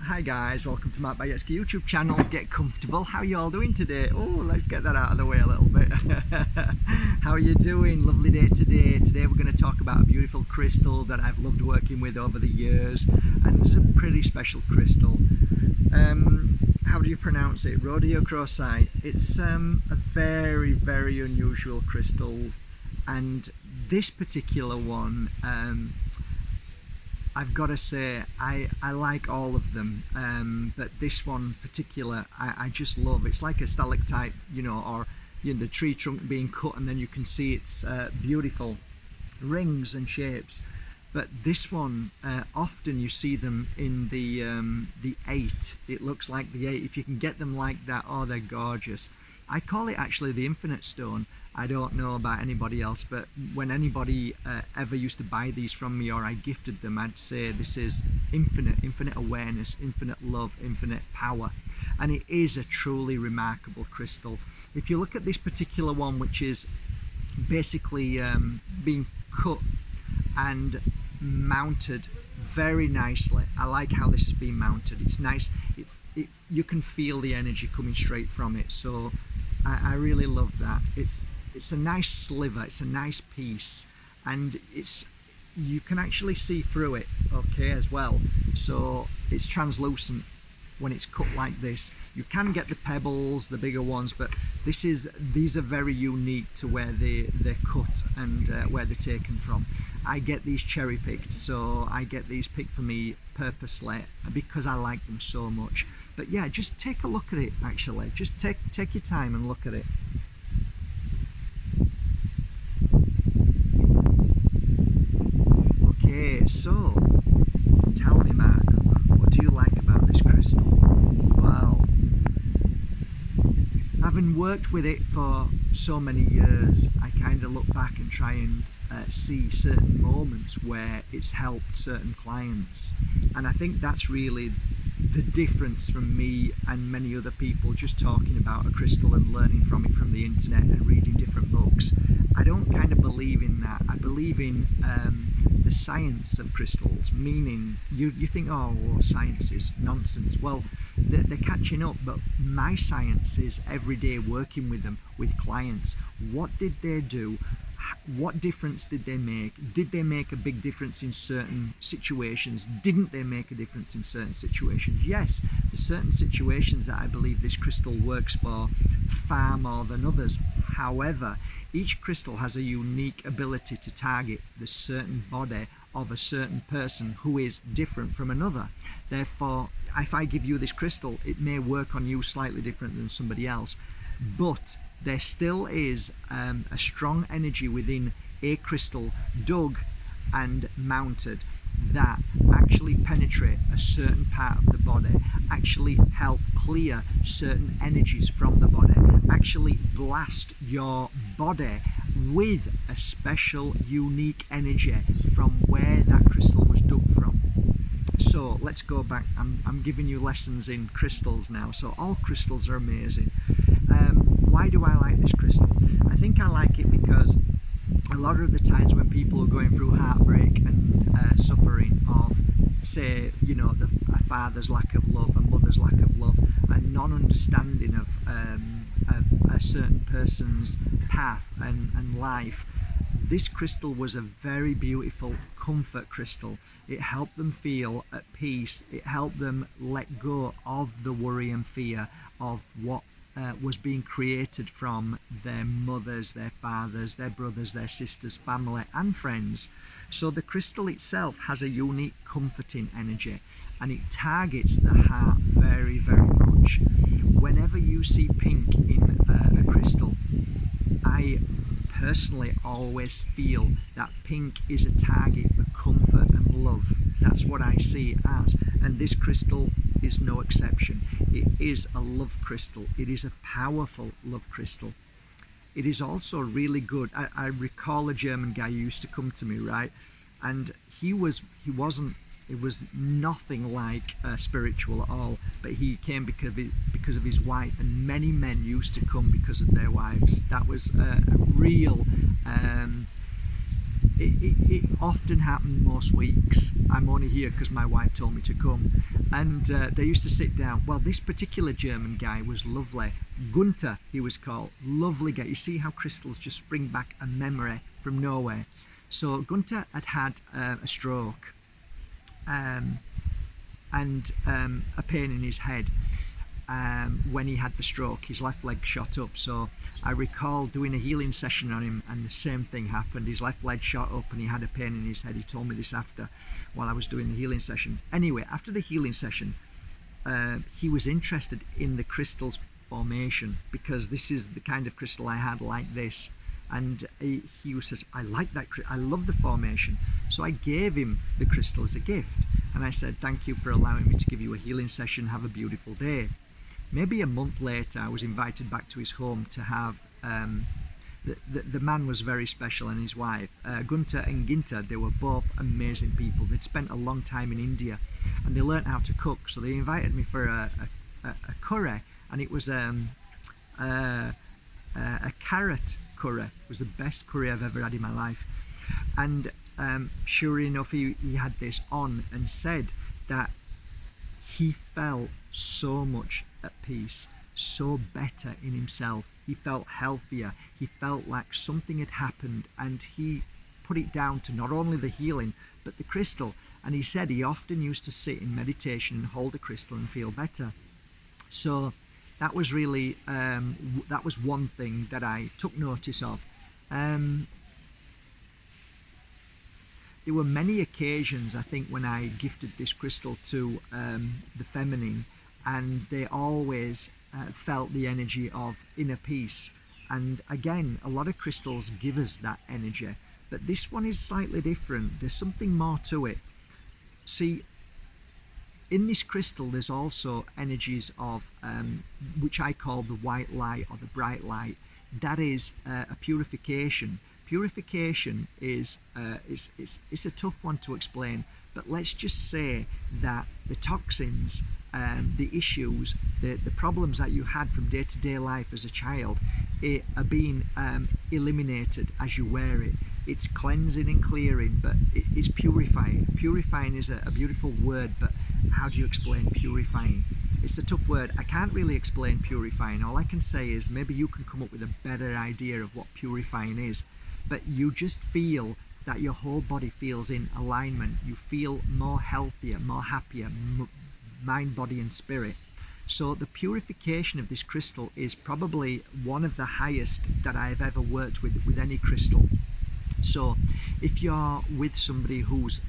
Hi guys, welcome to Mark Bajerski YouTube channel. Get comfortable. How are you all doing today? Oh, let's get that out of the way a little bit. How are you doing? Lovely day today. Today we're going to talk about a beautiful crystal that I've loved working with over the years, and it's a pretty special crystal. How do you pronounce it? Rhodochrosite. It's a very, very unusual crystal, and this particular one, I've got to say, I like all of them, but this one particular, I just love. It's like a stalactite, you know, or the tree trunk being cut, and then you can see its beautiful rings and shapes. But this one, often you see them in the 8. It looks like the 8. If you can get them like that, oh, they're gorgeous. I call it actually the infinite stone. I don't know about anybody else, but when anybody ever used to buy these from me or I gifted them, I'd say this is infinite awareness, infinite love, infinite power. And it is a truly remarkable crystal. If you look at this particular one, which is basically being cut and mounted very nicely. I like how this has been mounted. It's nice. You can feel the energy coming straight from it. So I really love that. It's a nice sliver, it's a nice piece, and you can actually see through it, okay, as well. So it's translucent when it's cut like this. You can get the pebbles, the bigger ones, but these are very unique to where they're cut and where they're taken from. I get these cherry picked, so I get these picked for me purposely because I like them so much. But yeah, just take a look at it. Actually, just take your time and look at it. Okay, so tell me, Mark, what do you like about this crystal? Well, having worked with it for so many years, I kind of look back and try and see certain moments where it's helped certain clients, and I think that's really the difference from me and many other people just talking about a crystal and learning from it from the internet and reading different books. I don't kind of believe in that. I believe in the science of crystals, meaning you think, oh, well, science is nonsense. Well, they're catching up, but my science is every day working with them, with clients. What did they do? What difference did they make? Did they make a big difference in certain situations? Didn't they make a difference in certain situations? Yes, there's certain situations that I believe this crystal works for far more than others. However, each crystal has a unique ability to target the certain body of a certain person who is different from another. Therefore, if I give you this crystal, it may work on you slightly different than somebody else, but there still is a strong energy within a crystal dug and mounted that actually penetrate a certain part of the body, actually help clear certain energies from the body, actually blast your body with a special unique energy from where that crystal was dug from. So let's go back. I'm giving you lessons in crystals now. So all crystals are amazing. Why do I like this crystal? I think I like it because a lot of the times when people are going through heartbreak and suffering of, say, you know, a father's lack of love, a mother's lack of love, a non-understanding of a certain person's path and life, this crystal was a very beautiful comfort crystal. It helped them feel at peace. It helped them let go of the worry and fear of what was being created from their mothers, their fathers, their brothers, their sisters, family and friends. So the crystal itself has a unique comforting energy, and it targets the heart very, very much. Whenever you see pink in a crystal, I personally always feel that pink is a target for comfort and love. That's what I see it as, and this crystal is no exception. It is a love crystal. It is a powerful love crystal. It is also really good. I recall a German guy who used to come to me, right, and it was nothing like spiritual at all, but he came because of his wife, and many men used to come because of their wives. That was a real it often happened most weeks. I'm only here because my wife told me to come. And they used to sit down. Well, this particular German guy was lovely. Gunther, he was called. Lovely guy. You see how crystals just bring back a memory from nowhere. So Gunther had a stroke and a pain in his head. When he had the stroke, his left leg shot up. So I recall doing a healing session on him, and the same thing happened. His left leg shot up and he had a pain in his head. He told me this after, while I was doing the healing session. Anyway, after the healing session, he was interested in the crystal's formation, because this is the kind of crystal I had like this. And he says, I like that, I love the formation. So I gave him the crystal as a gift. And I said, thank you for allowing me to give you a healing session. Have a beautiful day. Maybe a month later, I was invited back to his home to have, the man was very special, and his wife, Gunther and Ginter, they were both amazing people. They'd spent a long time in India and they learnt how to cook. So they invited me for a curry, and it was a carrot curry. It was the best curry I've ever had in my life. And sure enough, he had this on and said that he felt so much at peace, so better in himself. He felt healthier. He felt like something had happened, and he put it down to not only the healing but the crystal. And he said he often used to sit in meditation and hold a crystal and feel better. So that was really that was one thing that I took notice of. There were many occasions, I think, when I gifted this crystal to the feminine, and they always felt the energy of inner peace. And again, a lot of crystals give us that energy, but this one is slightly different. There's something more to it. See, in this crystal, there's also energies of, which I call the white light or the bright light. That is a purification. Purification is it's a tough one to explain, but let's just say that the toxins, the issues, the problems that you had from day-to-day life as a child, are being eliminated as you wear it. It's cleansing and clearing, but it's purifying. Purifying is a beautiful word, but how do you explain purifying? It's a tough word. I can't really explain purifying. All I can say is maybe you can come up with a better idea of what purifying is. But you just feel that your whole body feels in alignment. You feel more healthier, more happier, mind, body and spirit. So the purification of this crystal is probably one of the highest that I have ever worked with any crystal. So if you're with somebody who's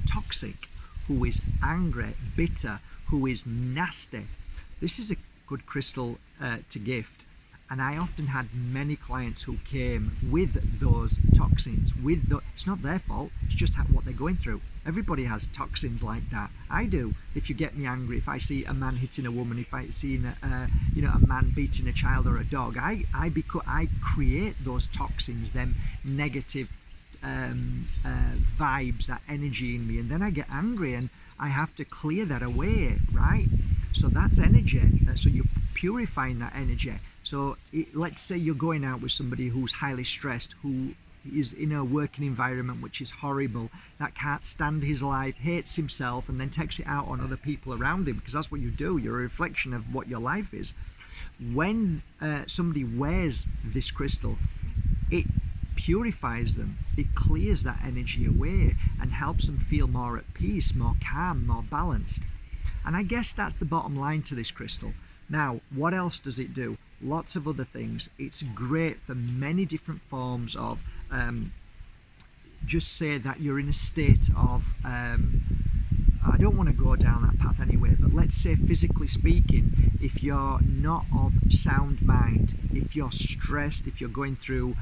toxic, who is angry, bitter, who is nasty, this is a good crystal to gift. And I often had many clients who came with those toxins. It's not their fault, it's just what they're going through. Everybody has toxins like that. I do. If you get me angry, if I see a man hitting a woman, if I see a man beating a child or a dog, I create those toxins, them negative vibes, that energy in me, and then I get angry and I have to clear that away, right? So that's energy. So you're purifying that energy. So let's say you're going out with somebody who's highly stressed, who is in a working environment which is horrible, that can't stand his life, hates himself, and then takes it out on other people around him, because that's what you do. You're a reflection of what your life is. When somebody wears this crystal, it purifies them. It clears that energy away and helps them feel more at peace, more calm, more balanced. And I guess that's the bottom line to this crystal. Now, what else does it do? Lots of other things. It's great for many different forms of, just say that you're in a state of, I don't want to go down that path anyway, but let's say physically speaking, if you're not of sound mind, if you're stressed, if you're going through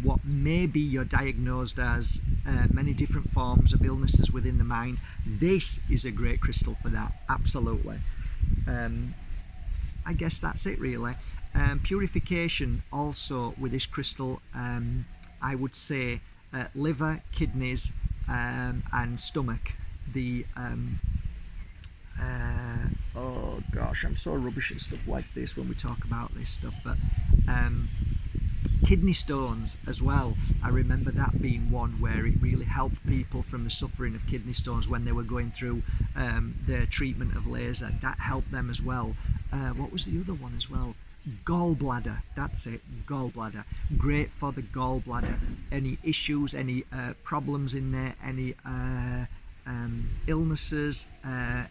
what maybe you're diagnosed as many different forms of illnesses within the mind, this is a great crystal for that, absolutely. I guess that's it really. Purification also with this crystal, I would say liver, kidneys and stomach. The oh gosh, I'm so rubbish at stuff like this when we talk about this stuff, but Kidney stones as well. I remember that being one where it really helped people from the suffering of kidney stones when they were going through their treatment of laser. That helped them as well. What was the other one as well? Gallbladder, that's it, gallbladder. Great for the gallbladder. Any issues, any problems in there, any illnesses,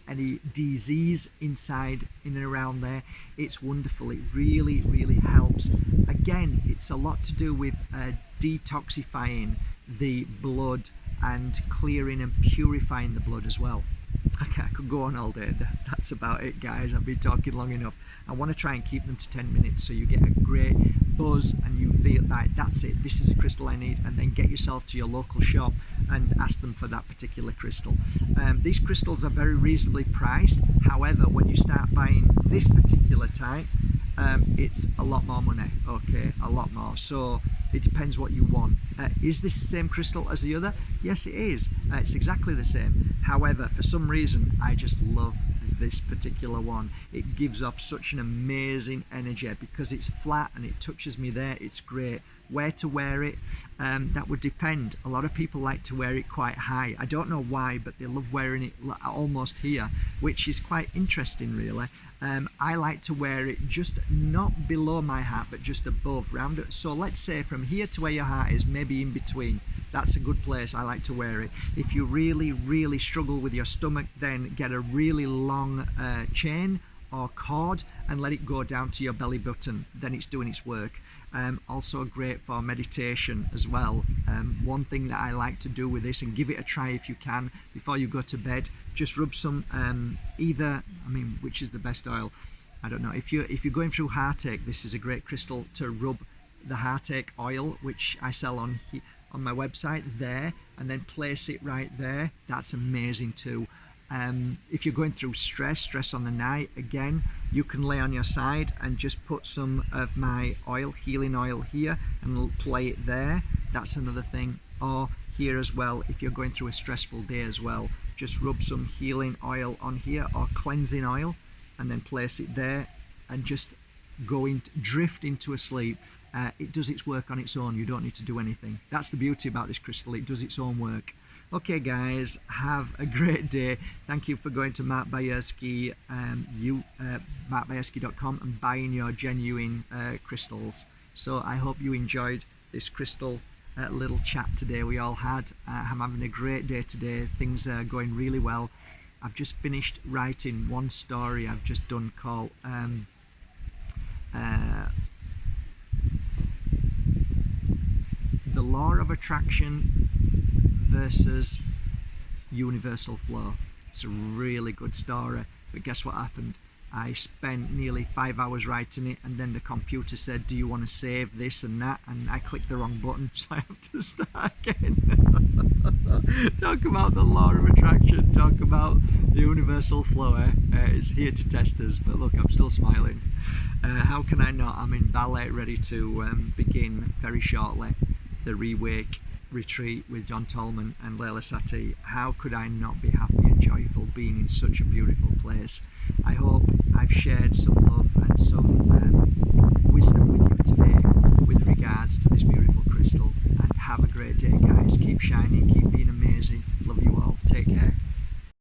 any disease inside, in and around there, it's wonderful. It really, really helps. Again, it's a lot to do with detoxifying the blood and clearing and purifying the blood as well. Okay, I could go on all day. That's about it, guys. I've been talking long enough. I want to try and keep them to 10 minutes so you get a great buzz and you feel like that's it, this is a crystal I need, and then get yourself to your local shop and ask them for that particular crystal. These crystals are very reasonably priced. However, when you start buying this particular type, it's a lot more money, okay, a lot more. So it depends what you want. Is this the same crystal as the other? Yes, it is. It's exactly the same. However, for some reason, I just love this particular one. It gives off such an amazing energy because it's flat and it touches me there. It's great. Where to wear it, that would depend. A lot of people like to wear it quite high. I don't know why, but they love wearing it almost here, which is quite interesting really. I like to wear it just not below my heart, but just above, round it. So let's say from here to where your heart is, maybe in between. That's a good place. I like to wear it. If you really, really struggle with your stomach, then get a really long chain or cord and let it go down to your belly button. Then it's doing its work. Also great for meditation as well. One thing that I like to do with this, and give it a try if you can before you go to bed, just rub some which is the best oil? I don't know. If you're going through heartache, this is a great crystal to rub the heartache oil, which I sell on my website there, and then place it right there. That's amazing too. If you're going through stress on the night, again, you can lay on your side and just put some of my oil, healing oil here, and play it there. That's another thing. Or here as well, if you're going through a stressful day as well, just rub some healing oil on here or cleansing oil and then place it there and just drift into a sleep. It does its work on its own. You don't need to do anything. That's the beauty about this crystal. It does its own work. Okay guys, have a great day. Thank you for going to Mark Bajerski, markbajerski.com, and buying your genuine crystals. So I hope you enjoyed this crystal little chat today we all had. I'm having a great day today. Things are going really well. I've just finished writing one story I've just done called The Law of Attraction versus Universal Flow. It's a really good story, but guess what happened? I spent nearly 5 hours writing it, and then the computer said, do you want to save this and that? And I clicked the wrong button, so I have to start again. Talk about the law of attraction, talk about the universal flow. It's here to test us, but look, I'm still smiling. How can I not? I'm in Bali, ready to begin very shortly the Rewake retreat with John Tolman and Lella Satie. How could I not be happy and joyful being in such a beautiful place? I hope I've shared some love and some